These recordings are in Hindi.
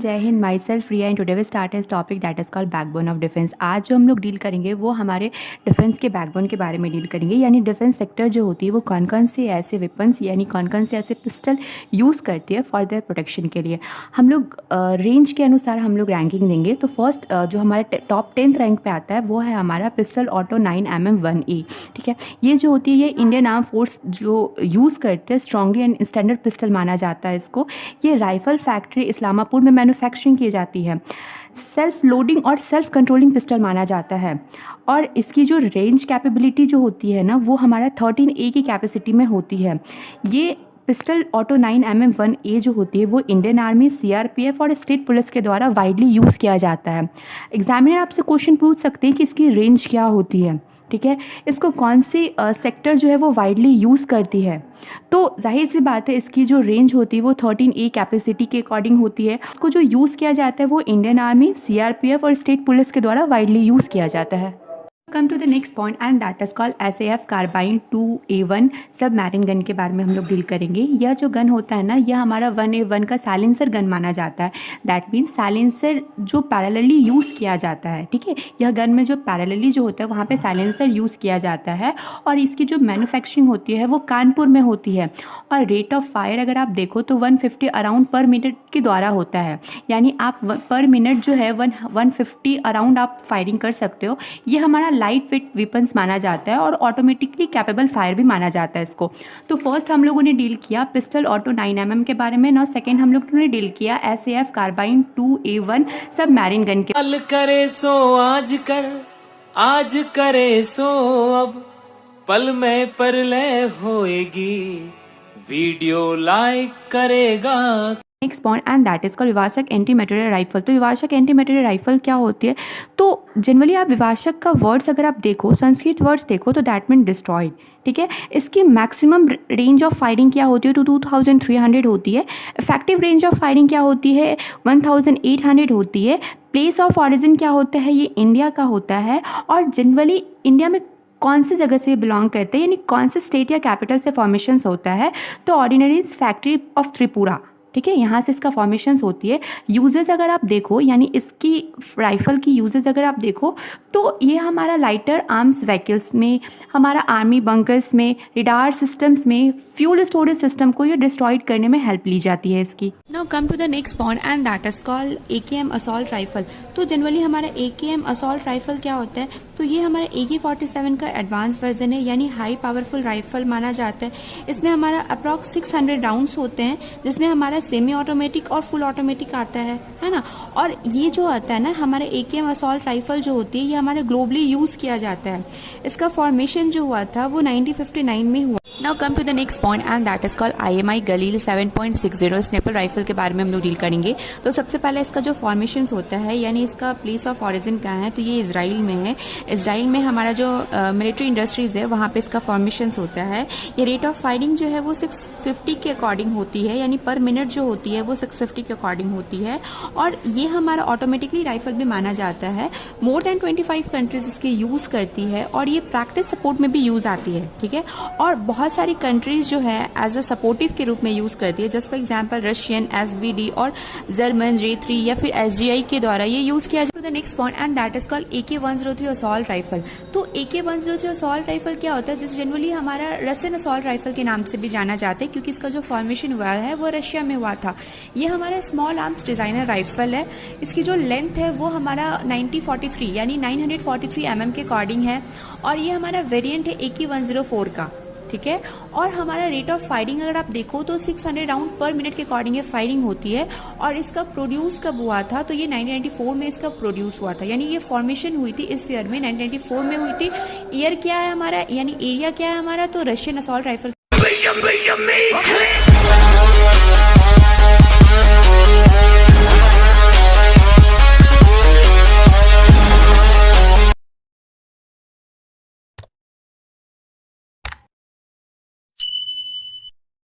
जय Hind, myself Riya and today we start is topic that is called backbone of defence. आज जो हम लोग डील करेंगे वो हमारे डिफेंस के बैकबोन के बारे में डील करेंगे, यानी डिफेंस सेक्टर जो होती है वो कौन कौन से ऐसे वेपन्स यानी कौन कौन से ऐसे पिस्टल यूज़ करती है फॉर देयर प्रोटेक्शन के लिए। हम लोग रेंज के अनुसार हम लोग रैंकिंग देंगे। तो फर्स्ट जो हमारे टॉप 10th रैंक पे आता है वो है हमारा पिस्टल ऑटो 9mm1A। ठीक है, ये जो होती है ये इंडियन आर्म फोर्स जो यूज़ करते हैं स्ट्रांगली एंड स्टैंडर्ड पिस्टल माना जाता है इसको। ये राइफल फैक्ट्री इस्लामापुर में मैन्युफैक्चरिंग की जाती है। सेल्फ लोडिंग और सेल्फ कंट्रोलिंग पिस्टल माना जाता है और इसकी जो रेंज कैपेबिलिटी जो होती है ना वो हमारा 13A की कैपेसिटी में होती है। ये पिस्टल ऑटो 9mm1A जो होती है वो इंडियन आर्मी, CRPF और स्टेट पुलिस के द्वारा वाइडली यूज़ किया जाता है। एग्जामिनर आपसे क्वेश्चन पूछ सकते हैं कि इसकी रेंज क्या होती है। ठीक है, इसको कौन सी सेक्टर जो है वो वाइडली यूज़ करती है। तो जाहिर सी बात है इसकी जो रेंज होती है वो 13A कैपेसिटी के अकॉर्डिंग होती है। इसको जो यूज़ किया जाता है वो इंडियन आर्मी, CRPF और स्टेट पुलिस के द्वारा वाइडली यूज़ किया जाता है। Come to the next point and that is called SAF carbine 2A1 सब मैरिन गन के बारे में हम लोग डील करेंगे। यह जो गन होता है ना यह हमारा 1A1 का साइलेंसर गन माना जाता है। दैट मीन्स साइलेंसर जो पैरेलली यूज़ किया जाता है। ठीक है, यह गन में जो पैरेलली जो होता है वहाँ पे साइलेंसर यूज़ किया जाता है और इसकी जो मैन्युफैक्चरिंग होती है वो कानपुर में होती है। और रेट ऑफ फायर अगर आप देखो तो 150 अराउंड पर मिनट के द्वारा होता है, यानी आप पर मिनट जो है 150 अराउंड आप फायरिंग कर सकते हो। ये हमारा लाइट वेट वेपन्स माना जाता है और ऑटोमेटिकली कैपेबल फायर भी माना जाता है इसको। तो फर्स्ट हम लोगों ने डील किया पिस्टल ऑटो 9mm के बारे में। नाउ सेकंड हम लोगों ने डील किया SAF कार्बाइन 2A1 सब मैरिन गन के। कल करे सो आज कर, आज करे सो अब, पल में परलय होएगी, वीडियो लाइक करेगा। Next point and that is called Vidhwansak anti material rifle. तो विवाशक एंटी मटेरियल राइफल क्या होती है? तो जनरली आप विवाशक का वर्ड्स अगर आप देखो, संस्कृत वर्ड्स देखो तो दैट मीन डिस्ट्रॉयड। ठीक है, इसकी मैक्सिमम रेंज ऑफ फायरिंग क्या होती है तो 2300 होती है। इफेक्टिव रेंज ऑफ फायरिंग क्या होती है 1800 होती है। प्लेस ऑफ ऑरिजिन क्या होता है, ये इंडिया का होता है। और जनरली इंडिया में कौन सी जगह से बिलोंग करते हैं यानी कौन से स्टेट या कैपिटल से फॉर्मेशंस होता है तो ऑर्डिनरीज फैक्ट्री ऑफ त्रिपुरा। ठीक है, यहाँ से इसका फॉर्मेशंस होती है। यूजेस अगर आप देखो यानी इसकी राइफ़ल की यूजेस अगर आप देखो तो ये हमारा लाइटर आर्म्स व्हीकल्स में, हमारा आर्मी बंकर्स में, रिडार सिस्टम्स में, फ्यूल स्टोरेज सिस्टम को ये डिस्ट्रॉयड करने में हेल्प ली जाती है इसकी। Now come to the next point and that is called AKM assault rifle. तो जनरली हमारा AKM असॉल्ट राइफल क्या होता है तो ये हमारा AK-47 का एडवांस वर्जन है यानी हाई पावरफुल राइफल माना जाता है। इसमें हमारा अप्रॉक्स 600 राउंड्स होते हैं जिसमें हमारा सेमी ऑटोमेटिक और फुल ऑटोमेटिक आता है ना। और ये जो आता है ना हमारे AKM असॉल्ट राइफल जो होती है ये हमारे ग्लोबली यूज किया जाता है। इसका फॉर्मेशन जो हुआ था वो 1959 में हुआ। Now come to the next point and that is called IMI Galil 7.60 sniper rifle के बारे में हम लोग डील करेंगे। तो सबसे पहले इसका जो फॉर्मेशन होता है यानी इसका प्लेस ऑफ ऑरिजिन कहाँ है तो ये इजराइल में है। इजराइल में हमारा जो मिलिट्री इंडस्ट्रीज है वहाँ पे इसका फॉर्मेशन होता है। ये रेट ऑफ फायरिंग जो है वो 650 के अकॉर्डिंग होती है यानी पर मिनट जो होती है वो 650 के अकॉर्डिंग होती है। और ये हमारा ऑटोमेटिकली राइफल भी माना जाता है। मोर देन 25 कंट्रीज इसके यूज करती है और ये प्रैक्टिस सपोर्ट में भी यूज आती है। ठीक है, और बहुत सारी कंट्रीज जो है एज अ सपोर्टिव के रूप में यूज करती है। Just for example Russian SBD और जर्मन J3 या फिर SGI के द्वारा ये यूज किया जाता है। The next point and that is called AK-103 assault rifle. तो AK-103 असॉल्ट राइफल क्या होता है, दिस जनरली हमारा रशियन असॉल्ट राइफल के नाम से भी जाना जाता है क्योंकि इसका जो फॉर्मेशन हुआ है वो रशिया में हुआ था। ये हमारा स्मॉल आर्म्स डिजाइनर राइफल है। इसकी जो लेंथ है वो हमारा 943 यानी 943 mm के अकॉर्डिंग है और ये हमारा वेरिएंट है AK-104 का। ठीक है, और हमारा रेट ऑफ फायरिंग अगर आप देखो तो 600 राउंड पर मिनट के अकॉर्डिंग ये फायरिंग होती है। और इसका प्रोड्यूस कब हुआ था तो ये 1994 में इसका प्रोड्यूस हुआ था यानी ये फॉर्मेशन हुई थी इस ईयर में 1994 में हुई थी। ईयर क्या है हमारा यानी एरिया क्या है हमारा तो रशियन असॉल्ट राइफल।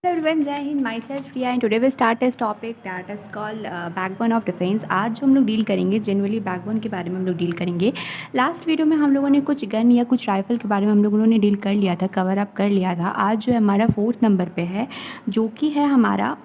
everyone, जय Hind, myself Riya and today we start इस topic that is called backbone of defence. आज जो हम लोग डील करेंगे जनरली बैकबोन के बारे में हम लोग डील करेंगे। लास्ट वीडियो में हम लोगों ने कुछ गन या कुछ राइफल के बारे में हम लोगों ने डील कर लिया था, कवर अप कर लिया था। आज जो है हमारा 4th नंबर पे है जो कि है हमारा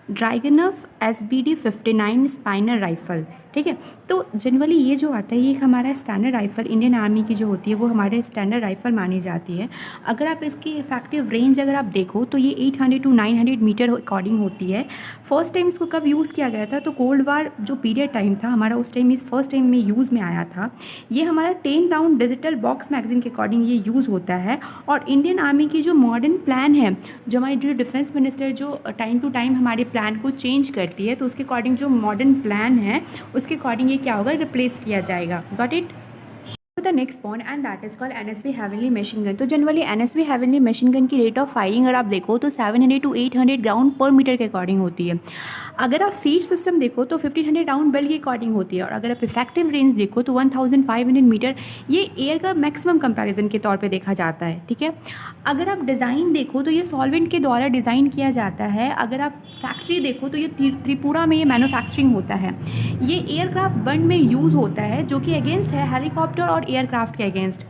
ड्रैगनफ SBD-59 स्पाइनर राइफल, ठीक है। तो जनरली ये जो आता है ये एक हमारा स्टैंडर्ड राइफल इंडियन आर्मी की जो होती है वो हमारे स्टैंडर्ड राइफल मानी जाती है। अगर आप इसकी इफेक्टिव रेंज अगर आप देखो तो ये 800 to 900 मीटर अकॉर्डिंग होती है। फर्स्ट टाइम इसको कब यूज़ किया गया था तो कोल्ड वार जो पीरियड टाइम था हमारा, उस टाइम इस फर्स्ट टाइम में यूज़ में आया था। ये हमारा 10 राउंड डिजिटल बॉक्स मैगजीन के अकॉर्डिंग ये यूज़ होता है। और इंडियन आर्मी की जो मॉडर्न प्लान है, जो हमारी जो डिफेंस मिनिस्टर जो टाइम टू टाइम हमारे प्लान को चेंज करती है, तो उसके अकॉर्डिंग जो मॉडर्न प्लान है उसके अकॉर्डिंग ये क्या होगा, रिप्लेस किया जाएगा। Got it. The next point and that is called NSB हेवनली मशीन गन। तो जनरली NSB हेवनली मशीन गन की रेट ऑफ फायरिंग अगर आप देखो तो 700 to 800 राउंड पर मीटर के अकॉर्डिंग होती है। अगर आप फीड सिस्टम देखो तो 1500 राउंड बेल के अकॉर्डिंग होती है। और अगर आप इफेक्टिव रेंज देखो तो 1500 मीटर, ये एयर का मैक्सिमम कंपैरिजन के तौर पे देखा जाता है, ठीक है। अगर आप डिज़ाइन देखो तो ये सॉल्वेंट के द्वारा डिज़ाइन किया जाता है। अगर आप फैक्ट्री देखो तो ये त्रिपुरा में ये मैन्युफैक्चरिंग होता है। ये एयरक्राफ्ट बर्न में यूज़ होता है जो कि अगेंस्ट है हेलीकॉप्टर और एयरक्राफ्ट के अगेंस्ट।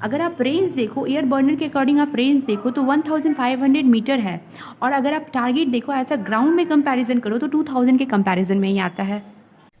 अगर आप रेंज देखो, एयर बर्नर के अकॉर्डिंग आप रेंज देखो तो 1500 मीटर है। और अगर आप टारगेट देखो ऐसा ग्राउंड में कंपैरिजन करो तो 2000 के कंपैरिजन में ही आता है।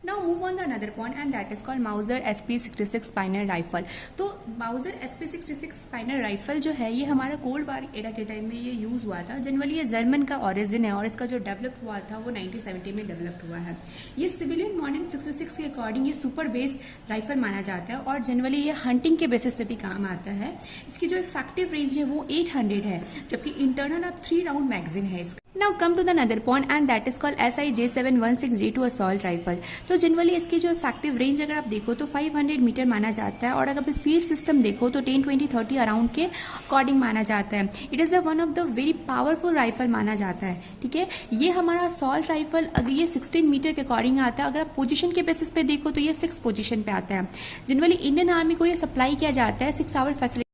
Now move on the another point and that is called Mauser SP-66 sniper rifle. तो माउजर SP-66 स्पाइनर राइफल जो है ये हमारा कोल्ड वार एरा के टाइम में ये यूज़ हुआ था। जनरली ये जर्मन का ओरिजिन है और इसका जो डेवलप हुआ था वो 1970 में डेवलप हुआ है। ये सिविलियन मॉडर्न 66 के अकॉर्डिंग ये सुपर बेस राइफल माना जाता है और जनरली ये हंटिंग के बेसिस पे भी काम आता है। इसकी जो इफेक्टिव रेंज है वो 800 है, जबकि इंटरनल अब 3 राउंड मैगजीन है इसका। Now come to the another point and that is called SIJ-716G2 assault rifle. तो जनरली इसकी जो इफेक्टिव रेंज अगर आप देखो तो 500 मीटर माना जाता है। और अगर फीड सिस्टम देखो तो 10, 20, 30 अराउंड के अकॉर्डिंग माना जाता है। It is one of the very powerful rifle माना जाता है, ठीक है। ये हमारा असॉल्ट राइफल अगर ये 16 मीटर के अकॉर्डिंग आता है। अगर आप पोजीशन के बेसिस पे देखो तो ये 6 पोजीशन पे आता है। जनरली इंडियन आर्मी को ये सप्लाई किया जाता है 6 आवर फैसिलिटी